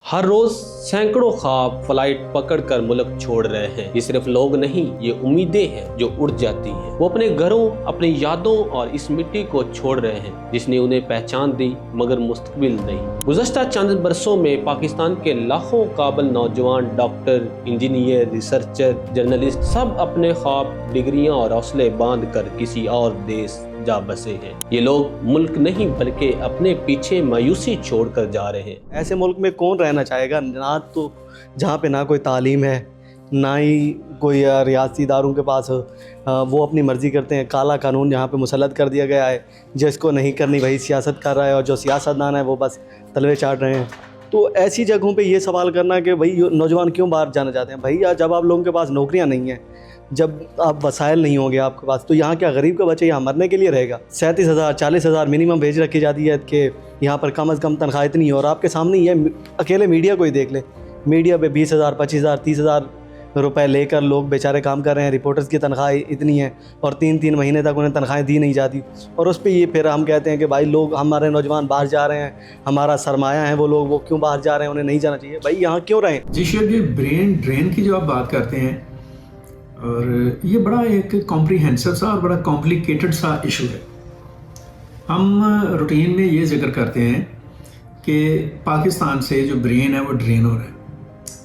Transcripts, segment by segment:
हर रोज सैकड़ों ख्वाब फ्लाइट पकड़कर मुल्क छोड़ रहे हैं। ये सिर्फ लोग नहीं, ये उम्मीदें हैं जो उड़ जाती हैं। वो अपने घरों, अपनी यादों और इस मिट्टी को छोड़ रहे हैं जिसने उन्हें पहचान दी मगर मुस्तकबिल नहीं। गुज़श्ता चंद बरसों में पाकिस्तान के लाखों काबिल नौजवान डॉक्टर, इंजीनियर, रिसर्चर, जर्नलिस्ट सब अपने ख्वाब, डिग्रियां और हौसले बांध कर किसी और देश जा बसे हैं। ये लोग मुल्क नहीं बल्कि अपने पीछे मायूसी छोड़कर जा रहे हैं। ऐसे मुल्क में कौन रहना चाहेगा, ना तो जहाँ पे ना कोई तालीम है, ना ही कोई रियासती इदारों के पास वो अपनी मर्ज़ी करते हैं। काला कानून यहाँ पे मुसल्लत कर दिया गया है, जिसको नहीं करनी वही सियासत कर रहा है और जो सियासतदान है वो बस तलवे चाट रहे हैं। तो ऐसी जगहों पे ये सवाल करना कि भाई नौजवान क्यों बाहर जाना चाहते हैं। भैया जब आप लोगों के पास नौकरियाँ नहीं हैं, जब आप वसाइल नहीं होंगे आपके पास, तो यहाँ क्या गरीब का बच्चा यहाँ मरने के लिए रहेगा। 37,000 40,000 मिनिमम भेज रखी जाती है कि यहाँ पर कम अज़ कम तनख्वाह इतनी है। और आपके सामने ये अकेले मीडिया को ही देख ले, मीडिया पे 20,000 25,000 30,000 रुपए लेकर लोग बेचारे काम कर रहे हैं। रिपोर्टर्स की तनख्वाह इतनी है और 3-3 महीने तक उन्हें तनख्वाहें दी नहीं जाती। और उस पर ये फिर हम कहते हैं कि भाई लोग, हमारे नौजवान बाहर जा रहे हैं, हमारा सरमाया है वो लोग, वो क्यों बाहर जा रहे हैं, उन्हें नहीं जाना चाहिए। भाई यहाँ क्यों रहें। जी शेर, ये ब्रेन ड्रेन की जो आप बात करते हैं, और ये बड़ा एक कॉम्प्रीहेंसिव सा और बड़ा कॉम्प्लिकेटेड सा इशू है। हम रूटीन में ये जिक्र करते हैं कि पाकिस्तान से जो ब्रेन है वो ड्रेन हो रहा है।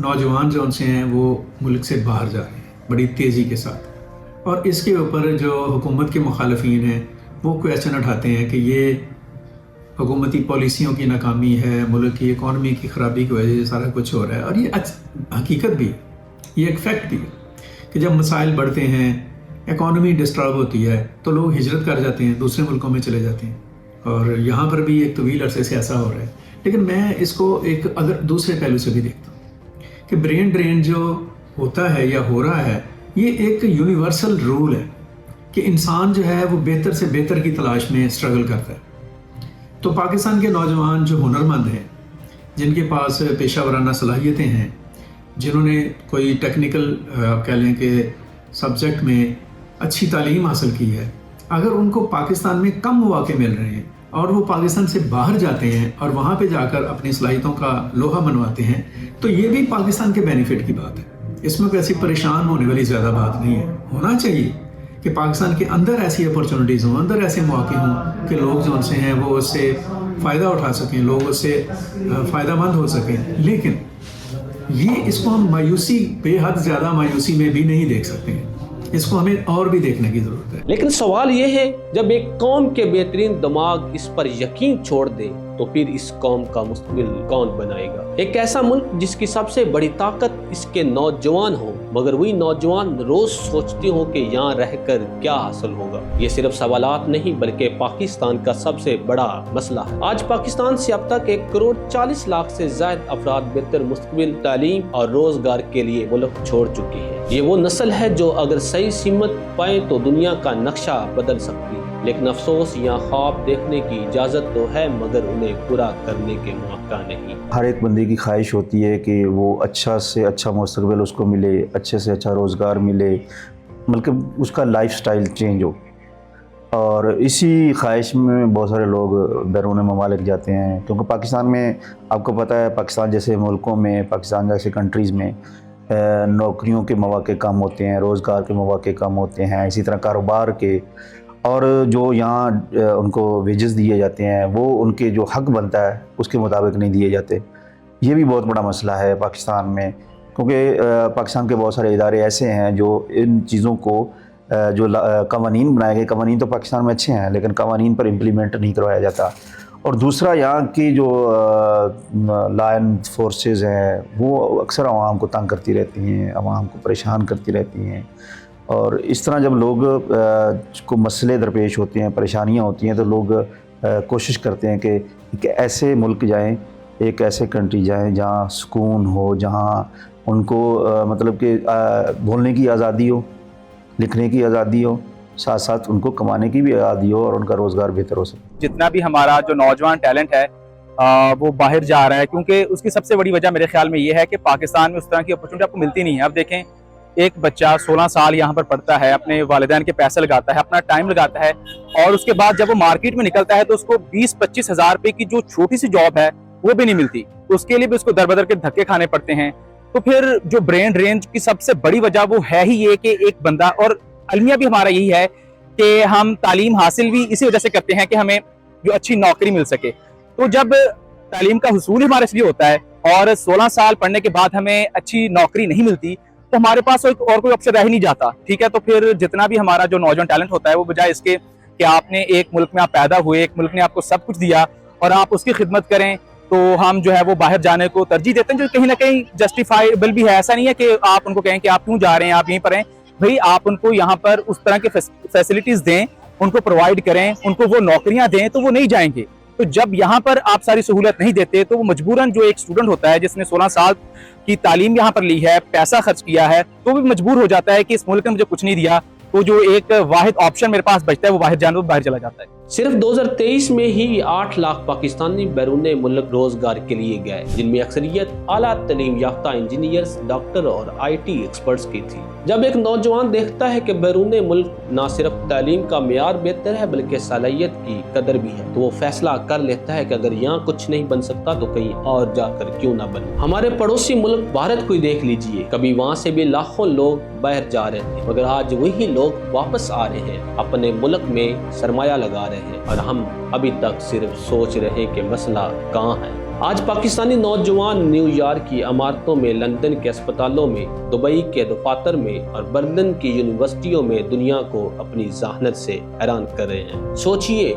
नौजवान जो उनसे हैं वो मुल्क से बाहर जा रहे हैं बड़ी तेज़ी के साथ, और इसके ऊपर जो हुकूमत के मुखालफीन हैं वो क्वेश्चन उठाते हैं कि ये हुकूमती पॉलिसियों की नाकामी है, मुल्क की इकॉनमी की ख़राबी की वजह से सारा कुछ हो रहा है। और ये हकीकत भी है, ये एक फैक्ट भी है कि जब मसाइल बढ़ते हैं, इकॉनमी डिस्टर्ब होती है, तो लोग हिजरत कर जाते हैं, दूसरे मुल्कों में चले जाते हैं। और यहाँ पर भी एक तवील अरसे से ऐसा हो रहा है। लेकिन मैं इसको एक अगर दूसरे पहलू से भी देखता हूँ कि ब्रेन ड्रेन जो होता है या हो रहा है, ये एक यूनिवर्सल रूल है कि इंसान जो है वो बेहतर से बेहतर की तलाश में स्ट्रगल करता है। तो पाकिस्तान के नौजवान जो हुनरमंद हैं, जिनके पास पेशा वराना सलाहियतें हैं, जिन्होंने कोई टेक्निकल आप कह लें कि सब्जेक्ट में अच्छी तालीम हासिल की है, अगर उनको पाकिस्तान में कम मौके मिल रहे हैं और वो पाकिस्तान से बाहर जाते हैं और वहाँ पे जाकर अपनी सलाहियतों का लोहा मनवाते हैं, तो ये भी पाकिस्तान के बेनिफिट की बात है। इसमें कोई ऐसी परेशान होने वाली ज़्यादा बात नहीं है। होना चाहिए कि पाकिस्तान के अंदर ऐसी अपॉर्चुनिटीज़ हों, अंदर ऐसे मौके हों कि लोग जो उनसे हैं वो उससे फ़ायदा उठा सकें, लोग उससे फ़ायदामंद हो सकें। लेकिन ये इसको हम मायूसी, बेहद ज़्यादा मायूसी में भी नहीं देख सकते हैं। इसको हमें और भी देखने की ज़रूरत है। लेकिन सवाल ये है, जब एक कौम के बेहतरीन दिमाग इस पर यकीन छोड़ दे तो फिर इस कौम का मुस्तकबिल कौन बनाएगा। एक ऐसा मुल्क जिसकी सबसे बड़ी ताकत इसके नौजवान हो, मगर वही नौजवान रोज सोचते हो कि यहाँ रहकर क्या हासिल होगा। ये सिर्फ सवालात नहीं बल्कि पाकिस्तान का सबसे बड़ा मसला है। आज पाकिस्तान से अब तक 1 करोड़ 40 लाख से ज्यादा अफराद बेहतर मुस्तकबिल, तालीम और रोजगार के लिए मुल्क छोड़ चुके हैं। ये वो नस्ल है जो अगर सही सिमत पाए तो दुनिया का नक्शा बदल सकती है। लेकिन अफसोस, यहाँ ख्वाब देखने की इजाज़त तो है मगर उन्हें पूरा करने के मौका नहीं। हर एक बंदे की ख्वाहिश होती है कि वो अच्छा से अच्छा मुस्तकबिल उसको मिले, अच्छे से अच्छा रोज़गार मिले, मतलब उसका लाइफस्टाइल चेंज हो। और इसी ख्वाहिश में बहुत सारे लोग बैरून ममालिक जाते हैं, क्योंकि पाकिस्तान में आपको पता है, पाकिस्तान जैसे मुल्कों में, पाकिस्तान जैसे कंट्रीज़ में नौकरियों के मौके कम होते हैं, रोज़गार के मौके कम होते हैं, इसी तरह कारोबार के। और जो यहाँ उनको वेजेस दिए जाते हैं वो उनके जो हक बनता है उसके मुताबिक नहीं दिए जाते। ये भी बहुत बड़ा मसला है पाकिस्तान में, क्योंकि पाकिस्तान के बहुत सारे इदारे ऐसे हैं जो इन चीज़ों को जो कवानीन बनाए गए, कवानीन तो पाकिस्तान में अच्छे हैं लेकिन कवानीन पर इम्प्लीमेंट नहीं करवाया जाता। और दूसरा, यहाँ की जो लॉ एंड फोर्सेस हैं वो अक्सर आवाम को तंग करती रहती हैं, आवाम को परेशान करती रहती हैं। और इस तरह जब लोग को मसले दरपेश होते हैं, परेशानियाँ होती हैं, तो लोग कोशिश करते हैं कि एक ऐसे मुल्क जाएं, एक ऐसे कंट्री जाएं जहाँ सुकून हो, जहाँ उनको मतलब कि बोलने की आज़ादी हो, लिखने की आज़ादी हो, साथ साथ उनको कमाने की भी आज़ादी हो और उनका रोज़गार बेहतर हो सके। जितना भी हमारा जो नौजवान टैलेंट है वो बाहर जा रहा है, क्योंकि उसकी सबसे बड़ी वजह मेरे ख्याल में ये है कि पाकिस्तान में उस तरह की अपॉर्चुनिटी आपको मिलती नहीं है। अब देखें, एक बच्चा 16 साल यहाँ पर पढ़ता है, अपने वालिदैन के पैसे लगाता है, अपना टाइम लगाता है, और उसके बाद जब वो मार्केट में निकलता है तो उसको 20-25 हज़ार रुपये की जो छोटी सी जॉब है वो भी नहीं मिलती, उसके लिए भी उसको दर बदर के धक्के खाने पड़ते हैं। तो फिर जो ब्रेन ड्रेन की सबसे बड़ी वजह वो है ही ये कि एक बंदा, और अलमिया भी हमारा यही है कि हम तालीम हासिल भी इसी वजह से करते हैं कि हमें जो अच्छी नौकरी मिल सके। तो जब तालीम का हुसूल हमारे लिए होता है और 16 साल पढ़ने के बाद हमें अच्छी नौकरी नहीं मिलती, तो हमारे पास और कोई ऑप्शन रह ही नहीं जाता, ठीक है। तो फिर जितना भी हमारा जो नौजवान टैलेंट होता है, वो बजाय इसके कि आपने एक मुल्क में आप पैदा हुए, एक मुल्क ने आपको सब कुछ दिया और आप उसकी खिदमत करें, तो हम जो है वो बाहर जाने को तरजीह देते हैं, जो कहीं ना कहीं जस्टिफाइबल भी है। ऐसा नहीं है कि आप उनको कहें कि आप क्यों जा रहे हैं, आप यहीं पर हैं। भाई आप उनको यहाँ पर उस तरह के फैसिलिटीज दें, उनको प्रोवाइड करें, उनको वो नौकरियां दें, तो वो नहीं जाएंगे। तो जब यहाँ पर आप सारी सहूलत नहीं देते, तो वो मजबूरन जो एक स्टूडेंट होता है जिसने 16 साल की तालीम यहाँ पर ली है, पैसा खर्च किया है, तो भी मजबूर हो जाता है कि इस मुल्क ने मुझे कुछ नहीं दिया, तो जो एक वाहिद ऑप्शन मेरे पास बचता है वो बाहर जाना, तो बाहर चला जाता है। सिर्फ 2023 में ही 8 लाख पाकिस्तानी बैरून मुल्क रोजगार के लिए गए, जिनमें अक्सरियत आला तालीम याफ्ता इंजीनियर्स, डॉक्टर और IT एक्सपर्ट्स की थी। जब एक नौजवान देखता है कि बैरून मुल्क न सिर्फ तालीम का मेयार बेहतर है बल्कि सलाहियत की कदर भी है, तो वो फैसला कर लेता है कि अगर यहाँ कुछ नहीं बन सकता तो कहीं और जाकर क्यों ना बने। हमारे पड़ोसी मुल्क भारत को ही देख लीजिए, कभी वहाँ से भी लाखों लोग बाहर जा रहे थे, मगर आज वही लोग वापस आ रहे हैं, अपने मुल्क में सरमाया लगा रहे हैं, और हम अभी तक सिर्फ सोच रहे हैं कि मसला कहाँ है। आज पाकिस्तानी नौजवान न्यूयॉर्क की इमारतों में, लंदन के अस्पतालों में, दुबई के दफातर में और बर्लिन की यूनिवर्सिटियों में दुनिया को अपनी जहानत से हैरान कर रहे हैं। सोचिए,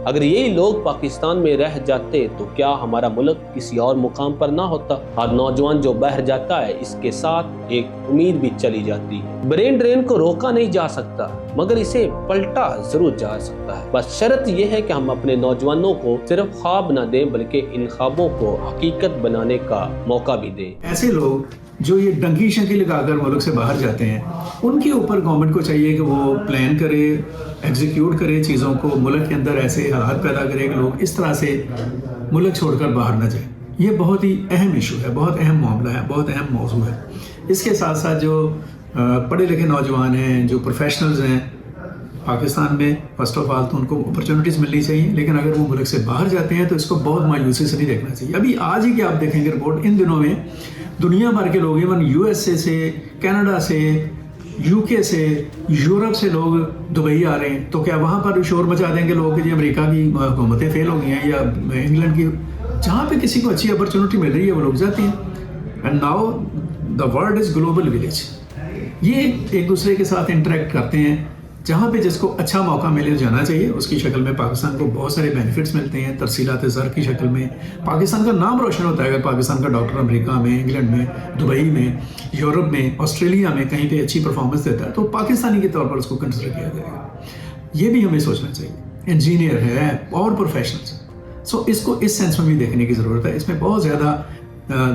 अगर यही लोग पाकिस्तान में रह जाते तो क्या हमारा मुल्क किसी और मुकाम पर ना होता। हर नौजवान जो बाहर जाता है, इसके साथ एक उम्मीद भी चली जाती है। ब्रेन ड्रेन को रोका नहीं जा सकता, मगर इसे पलटा जरूर जा सकता है। बस शर्त यह है कि हम अपने नौजवानों को सिर्फ ख्वाब न दें बल्कि इन ख्वाबों को हकीकत बनाने का मौका भी दें। ऐसे लोग जो ये डंकी शंकी लगाकर मुल्क से बाहर जाते हैं, उनके ऊपर गवर्नमेंट को चाहिए कि वो प्लान करे, एग्जीक्यूट करे चीज़ों को, मुल्क के अंदर ऐसे हालात पैदा करे कि लोग इस तरह से मुल्क छोड़कर बाहर न जाएं। ये बहुत ही अहम इशू है, बहुत अहम मामला है, बहुत अहम मौजू है। इसके साथ साथ जो पढ़े लिखे नौजवान हैं, जो प्रोफेशनल्स हैं पाकिस्तान में, फर्स्ट ऑफ ऑल तो उनको अपॉर्चुनिटीज़ मिलनी चाहिए, लेकिन अगर वो मुल्क से बाहर जाते हैं तो इसको बहुत मायूसी से नहीं देखना चाहिए। अभी आज ही कि आप देखेंगे रिपोर्ट, इन दिनों में दुनिया भर के लोग, इवन USA से, कनाडा से, UK से, यूरोप से लोग दुबई आ रहे हैं। तो क्या वहाँ पर शोर मचा देंगे लोग कि जी अमेरिका की हुकूमतें फेल हो गई हैं या इंग्लैंड की? जहाँ पे किसी को अच्छी अपॉर्चुनिटी मिल रही है वो लोग जाते हैं। And now the world is global village. ये एक दूसरे के साथ इंटरेक्ट करते हैं, जहाँ पे जिसको अच्छा मौका मिले जाना चाहिए। उसकी शक्ल में पाकिस्तान को बहुत सारे बेनिफिट्स मिलते हैं, तरसीलात ज़र की शक्ल में। पाकिस्तान का नाम रोशन होता है अगर पाकिस्तान का डॉक्टर अमेरिका में, इंग्लैंड में, दुबई में, यूरोप में, ऑस्ट्रेलिया में कहीं पे अच्छी परफॉर्मेंस देता है तो पाकिस्तानी के तौर पर उसको कंसिडर किया जाएगा। ये भी हमें सोचना चाहिए। इंजीनियर है और प्रोफेशनल्स, सो इसको इस सेंस में भी देखने की ज़रूरत है। इसमें बहुत ज़्यादा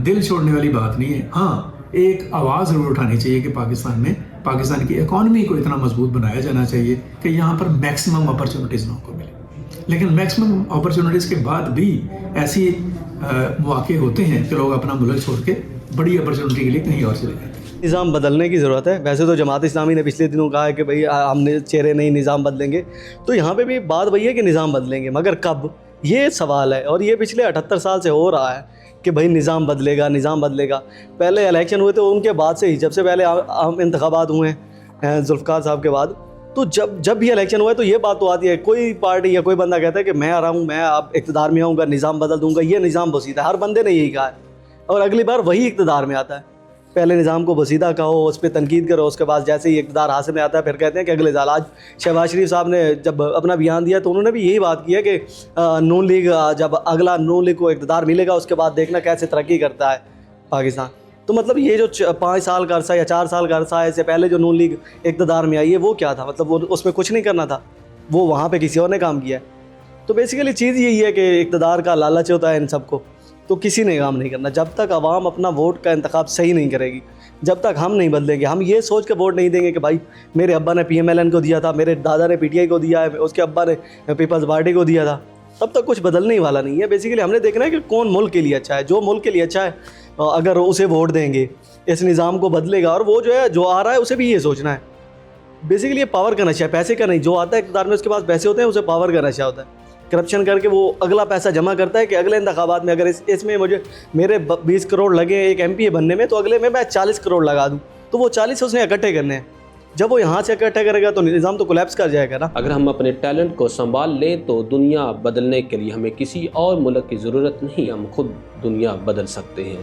दिल छोड़ने वाली बात नहीं है। हाँ, एक आवाज़ ज़रूर उठानी चाहिए कि पाकिस्तान की इकॉनमी को इतना मजबूत बनाया जाना चाहिए कि यहाँ पर मैक्सिमम अपॉर्चुनिटीज़ लोगों को मिले। लेकिन मैक्सिमम अपॉर्चुनिटीज़ के बाद भी ऐसी मौके होते हैं कि लोग अपना मुल्क छोड़ के बड़ी अपॉर्चुनिटी के लिए कहीं और चले जाते हैं। निज़ाम बदलने की ज़रूरत है। वैसे तो जमात इस्लामी ने पिछले दिनों कहा है कि भाई हमने चेहरे नहीं, निज़ाम बदलेंगे। तो यहाँ पे भी बात वही है कि निज़ाम बदलेंगे, मगर कब, ये सवाल है। और ये पिछले 78 साल से हो रहा है कि भाई निज़ाम बदलेगा, निज़ाम बदलेगा। पहले इलेक्शन हुए थे, उनके बाद से ही, जब से पहले आम इंतखाबात हुए हैं जुल्फ़िकार साहब के बाद, तो जब भी इलेक्शन हुआ है तो ये बात तो आती है, कोई पार्टी या कोई बंदा कहता है कि मैं आ रहा हूँ, मैं अब इक़्तिदार में आऊँगा, निज़ाम बदल दूँगा। ये निज़ाम बसीदा है, हर बंदे ने यही कहा है, और अगली बार वही इक़्तिदार में आता है। पहले निज़ाम को बसीदा कहो, उस पर तनकीद करो, उसके बाद जैसे ही इक़्तिदार हासिल में आता है फिर कहते हैं कि अगले साल। आज शहबाज शरीफ साहब ने जब अपना बयान दिया तो उन्होंने भी यही बात की है कि नून लीग, जब अगला नून लीग को इक़्तिदार मिलेगा उसके बाद देखना कैसे तरक्की करता है पाकिस्तान। तो मतलब ये जो 5 साल का अरसा या 4 साल का अरसा है, इससे पहले जो नून लीग इक़्तिदार में आई है वो क्या था? मतलब वो उसमें कुछ नहीं करना था, वो वहाँ पर किसी और ने काम किया है। तो बेसिकली चीज़ यही है कि इक़्तिदार का लालच होता है इन सबको, तो किसी ने काम नहीं करना। जब तक आवाम अपना वोट का इंतखाब सही नहीं करेगी, जब तक हम नहीं बदलेंगे, हम ये सोच के वोट नहीं देंगे कि भाई मेरे अब्बा ने PMLN को दिया था, मेरे दादा ने PTI को दिया है, उसके अब्बा ने पीपल्स पार्टी को दिया था, तब तक कुछ बदलने ही वाला नहीं है। बेसिकली हमने देखना है कि कौन मुल्क के लिए अच्छा है। जो मुल्क के लिए अच्छा है अगर उसे वोट देंगे, इस निज़ाम को बदलेगा। और वो जो है, जो आ रहा है उसे भी ये सोचना है। बेसिकली ये पावर का नशा है, पैसे का नहीं। जो आता है इक़्तिदार में, उसके पास पैसे होते हैं, उसे पावर का नशा होता है کرپشن کر کے وہ اگلا پیسہ جمع کرتا ہے کہ اگلے انتخابات میں اگر اس میں مجھے میرے 20 کروڑ لگے ایک MP بننے میں تو اگلے میں 40 کروڑ لگا دوں، تو وہ 40 اس نے اکٹھے کرنے ہیں. جب وہ یہاں سے اکٹھے کرے گا تو نظام تو کولیپس کر جائے گا نا. اگر ہم اپنے ٹیلنٹ کو سنبھال لیں تو دنیا بدلنے کے لیے ہمیں کسی اور ملک کی ضرورت نہیں، ہم خود دنیا بدل سکتے ہیں.